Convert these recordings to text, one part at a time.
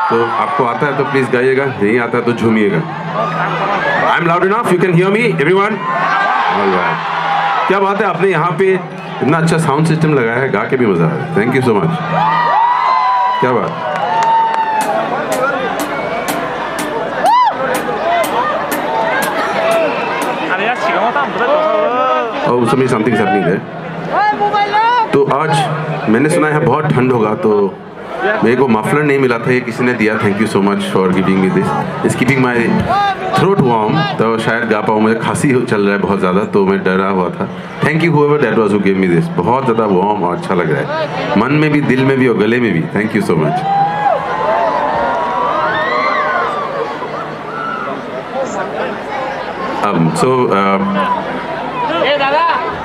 तो आपको आता है तो प्लीज गाइएगा, नहीं आता है तो झूमिएगा। I am loud enough, you can hear me everyone? Alright, क्या बात है, आपने यहाँ पे इतना अच्छा साउंड सिस्टम लगाया है, गा के भी मजा आ रहा है। थैंक यू सो मच, क्या बात। और उस समय समथिंग हैपनिंग है। तो आज मैंने सुना है बहुत ठंड होगा, तो मेरे को मफलर नहीं मिला था, ये किसी ने दिया। Thank you so much for giving me this, is keeping my throat warm. तो शायद गा पाऊँ, मुझे खांसी चल रहा है बहुत ज़्यादा, तो मैं डरा हुआ था। Thank you whoever that was who give me this, बहुत ज़्यादा वार्म और अच्छा लग रहा है, मन में भी, दिल में भी और गले में भी। Thank you so much. So,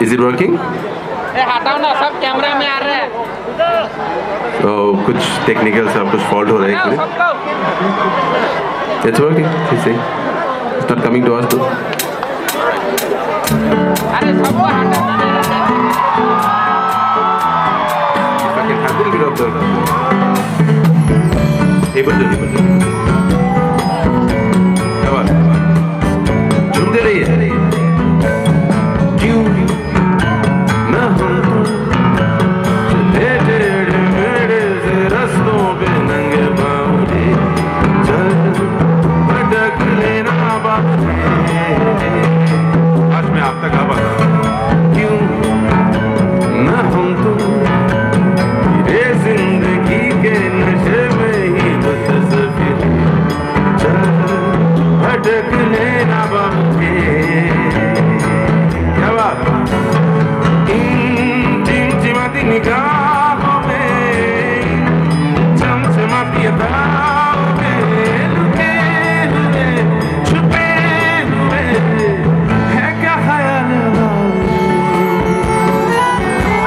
is it working? हटाओ ना, सब कैमरा में आ रहा है। तो कुछ टेक्निकल से कुछ फॉल्ट हो रहा है इसमें। It's working. It's not coming to us though. अरे सबको हटाओ। If I can have a little bit of the able to क्या बात है, झूमते रहिए। क्यों ना हम चले टेढ़े मेढ़े से रास्तों पे नंगे पाँव रे, चल भटक लेना बाबू। आज मैं आप तक आ पाता। क्यों ना हम तो ये जिंदगी के नशे में ही मुतसफिर, चल भटक लेना बाबू। क्या बात, इन चिमचिमाती निगाहों में, चमचमाती अदाओं में, लुके हुए छुपे हुए है क्या ख्याल।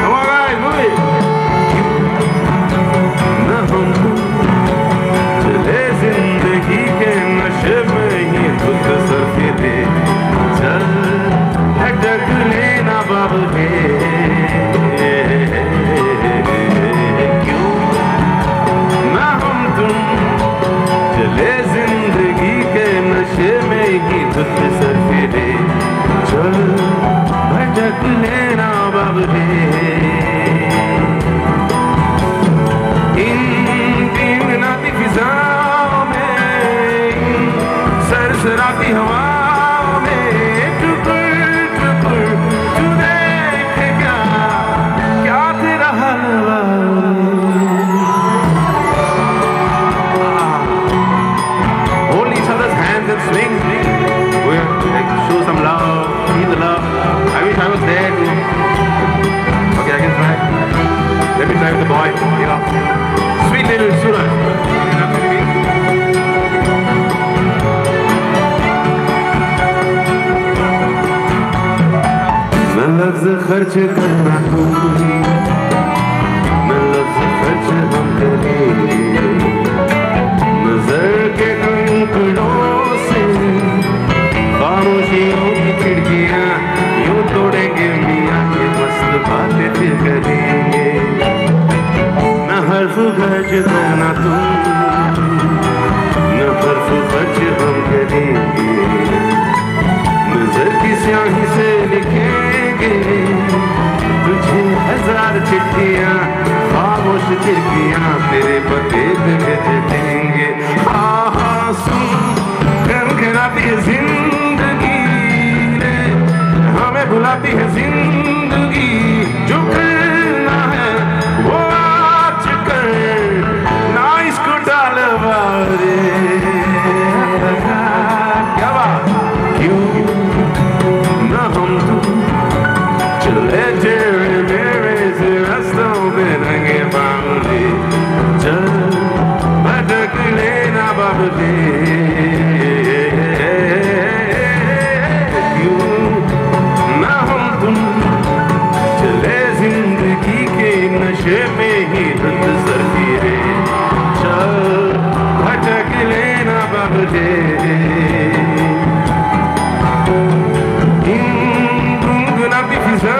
Come on guys, move it. ना हम चले जिंदगी के नशे में ही खुद सरफिरे, चल भटक लेना बाबू रे। क्यों ना हम तुम चले जिंदगी के नशे में ही खुद सरफिरे, चल भटक लेना बाबू रे। इन गिनगिनाती फिजाओं में, सरसराती हवाओं में, टुकुर टुकुर तू देखेगा क्या तेरा हलवा। Hold each other's hands and swing. We have to like show some love, feel the love. I wish I was there too. Okay, I can try. Let me try with the boy, you know. Sweet little Suraj. न लफ्ज़ खर्च करना तुम, न लफ्ज़ खर्च हम करें, नजर के कंकड़ों से खामोशियों की खिड़कियाँ यूं तोड़ेंगे मियाँ, ये मस्त बातें फिर करेंगे। न हर्फ खर्च करना तुम, न हर्फ खर्च हम करेंगे, नजर की स्याही से लिखेंगे तुझे हजार चिट्ठियाँ, खामोश खिड़कियाँ तेरे पते पे भेज देंगे। हाँ सुन, खनखनाती है जिंदगी रे, हमें बुलाती है जिंदगी, जो करना है वो आज कर, ना इसको डाल बारे। क्या बात, क्यों ना हम तुम चले टेढ़े मेढ़े से रास्तों पे नंगे पाँव रे, चल भटक लेना बाबू रे। क्यों ना हम तुम चले जिंदगी के नशे में ही धुंध सरफिरे, चल भटक लेना बाबू रे। इन गुनगुनाती फिजा